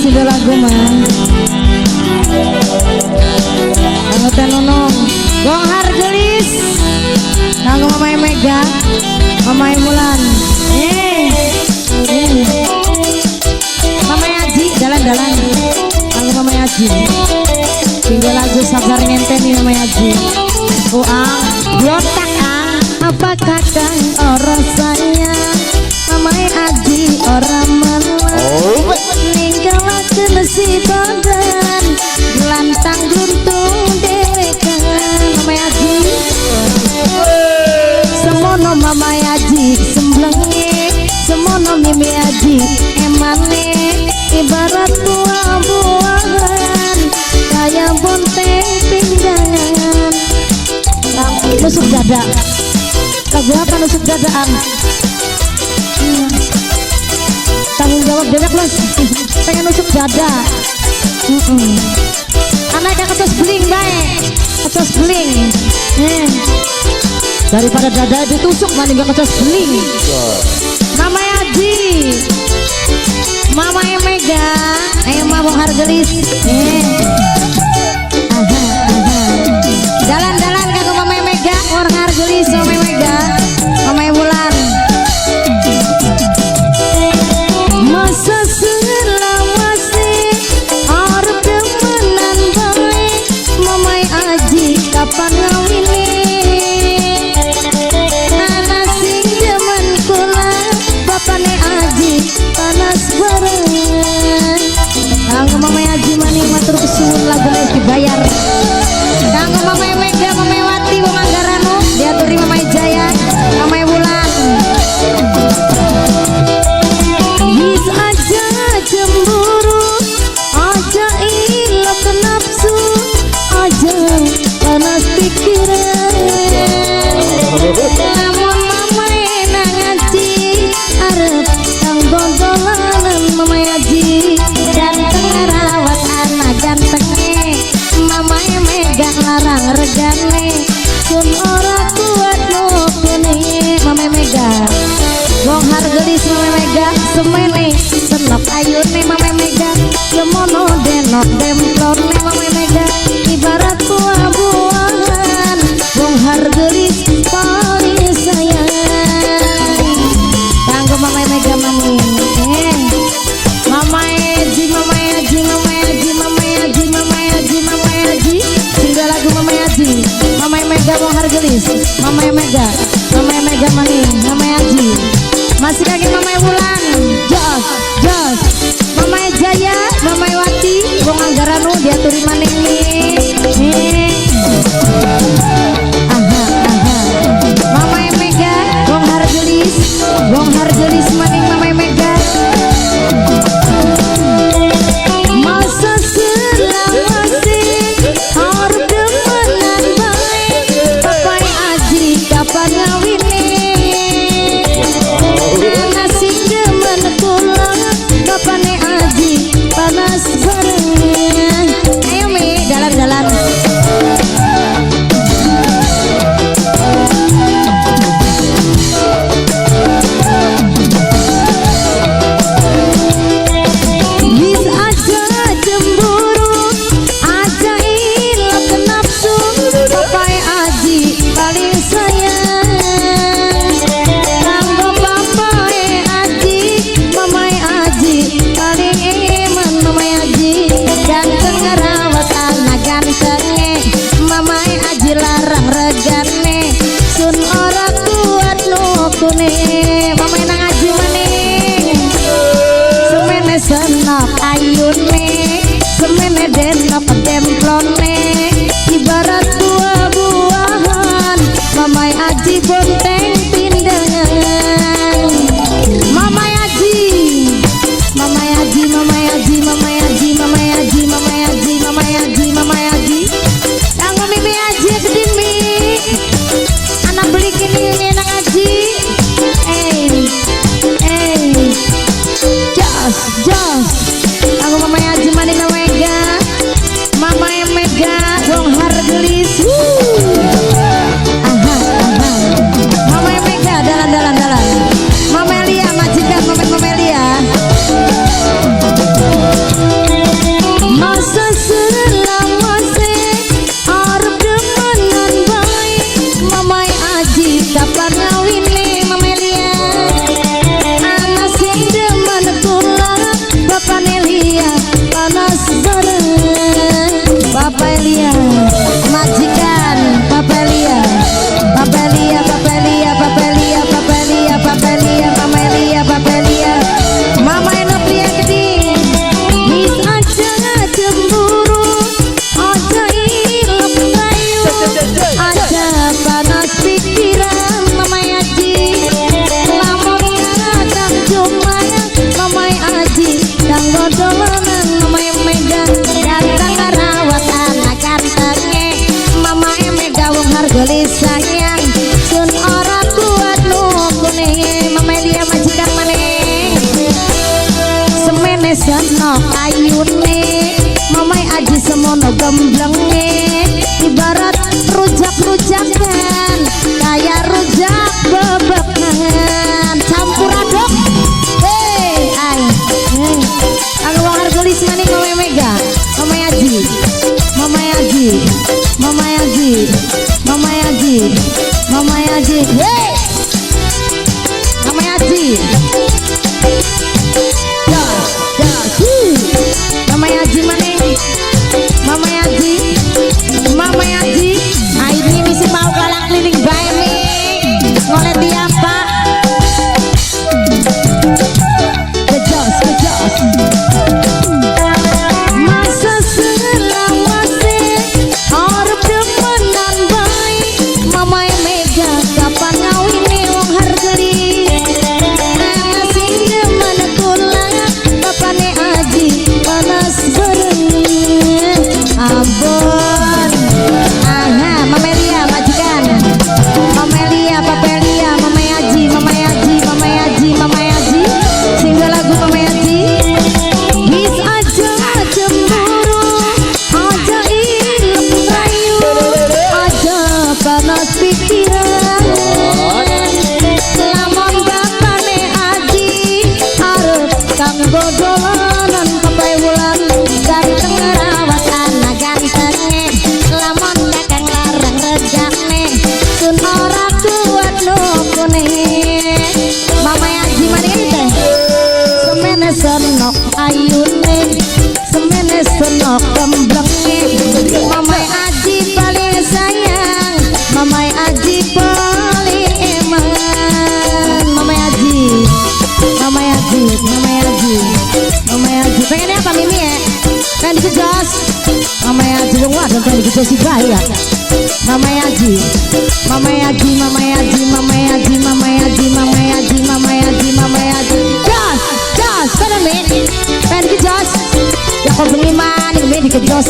sudah lagu mah. Anggota nunung, gong hargelis. Kanggo Mamai Mega, Mamai Mulan. Mamai Aji, jalan-jalan. Kanggo Mamai Aji. Tinggal lagu sabar ngenteni Mamai Aji. Uang, blotak ang, apa kadang orang saya. Mamai Aji orang malah ninggalakeun si badan lantang gluntung dewekan Mamai Aji semono Mamai Aji semblenge semono Mimi Aji emane ibarat buah-buahan kaya bonteng pinggangan nusuk dada lagu apa nusuk dadaan tanggung jawab dewek los pengen nusuk dada anaknya kecos beling baik kecos beling daripada dada ditusuk mending gak kecos beling Mamai Aji Mamai Mega ayo mabok hargelis jalan-jalan kagak Mamai Mega orang hargelis Mamai Mega Mamai Wulan masa selawase arep demenan bae Mamai Aji kapan ngawine anak sing jaman kula bapane Aji panas bareng kanggo Mamai Aji maning matur kesuwun lagune dibayar kanggo Mamai Mega Mamai Wati wong Anggarano diaturi Mamai Jaya Mamai Wulan bis aja cemburu aja ilok nafsu aja panas pikiran namun Mamai nangaji arep kang gondolanan Mamai Aji ganteng rawat anak gantenge Mamai Mega larang regane sun ora kuat nukune Mamai Mega wong hargelis Mamai Mega semene senop ayune Mamai Mega semono denok demplone Mamai Mega ibarat buah-buahan wong hargelis paling sayang kanggo Mamai Mega maning Mamai Aji Mamai Aji Mamai Aji Mamai Aji Mamai Aji Mamai Aji tinggal lagu Mamai Aji Mamai Mega wong hargelis Mamai Mega Mamai Mega maning Mamai Aji masih kaki Mamai Wulan jos jos Mamai Jaya Mamai Wati wong Anggarano diaturi maning Mamai Mega wong hargelis maning Mamai Mega masa selawase arep demenan bae Mamai Aji kapan ngawine nasi demen kula bapane Aji panas bareng ayo Mi jalan-jalan bis aja cemburu aja ilok nafsu Mamai Aji paling sayang kanggo Mamai Aji Mamai Aji paling eman Mamai Aji ganteng rawat anak gantenge Mamai Aji larang regane sun ora kuat nukune Mamai nang Aji maning semene senok ayune semene denok demplone ibarat buah-buahan Mamai Aji bonteng pindangan Mamai Aji Mamai Aji Mamai Aji Mamai Aji Mamai Aji Mamai Aji Mamai Aji Mamai Aji kanggo Mimi Aji gedin Mi anak beli kini nang Aji gelis sayang sun ora kuat nukune Mama Elia majikan maning semene senok ayune Mama Aji semono gemblenge ibarat rujak-rujakan kaya rujak bebekan campur aduk aku wong gelis maning Mama Mega Mama Aji Mama Aji Mama Aji Mama Aji Mama Aji Mama Aji Mama Aji maning Mama Aji Mama Aji ini misi mau kalang keliling bae mi ngoleh tiapa kejos masa selawase arep demenan bae Mama Mega kapan ngawini wong hargeli sing demen kula kapane Aji panas bareng ampun Mama Elia majikan Mama Elia Papelia Mama Aji Mama Aji Mama Aji Mama Aji singgah lagu Mama Aji bis aja cemburu aja ilmu rayu aja panas pikiran lamun bapane Aji arep kanggo dolanan papai wulan ganteng rawat anak gantenge lamun kakang larang regane sun ora kuat nukune Mama Aji maning teh semene senok ayune semene senok gemblenge Mama Aji paling sayang Mama Aji paling eman Mama Aji Mama Aji Mama Aji Mama Aji pengennya apa Mimi ya pengen dikejos Mama Aji dong waduh pengen dikejos si bahaya Mama Aji Mama Aji Mama Aji Mama Aji Mama Aji Mama Aji Mama Aji Mama Aji jos pengen Mi pengen dikejos ya kok bengi maning Mi dikejos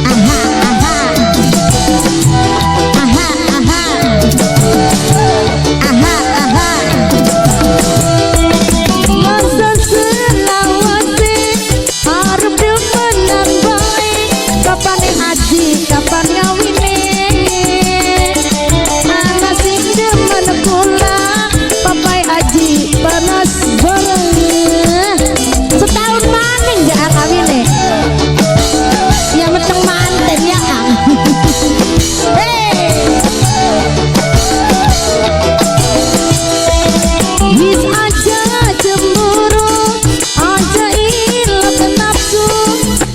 aha masa selawase arep demenan bae kapane Aji kapan ngawine ana sing demen kula papai Aji panas bareng setahun maning gak ngawine ya meteng manten ya bis aja cemburu aja ilok nafsu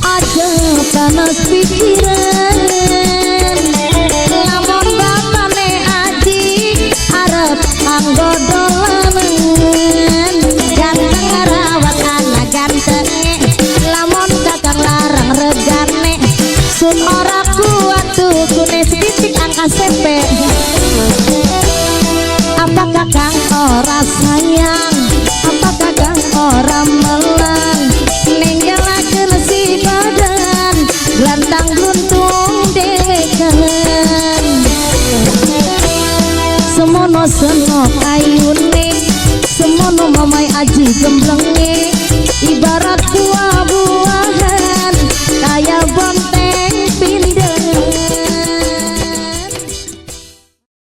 aja panas pikiran lamun bapane Aji arep anggo dolanan ganteng rawat anak gantenge lamun kakang larang regane sun ora kuat tukune setitik angka sempe apa kakang ora sayang apa kakang ora melang ninggalakeun si badan glantang gluntung dewekan semono senok ayune semono Mama Aji gemblenge ibarat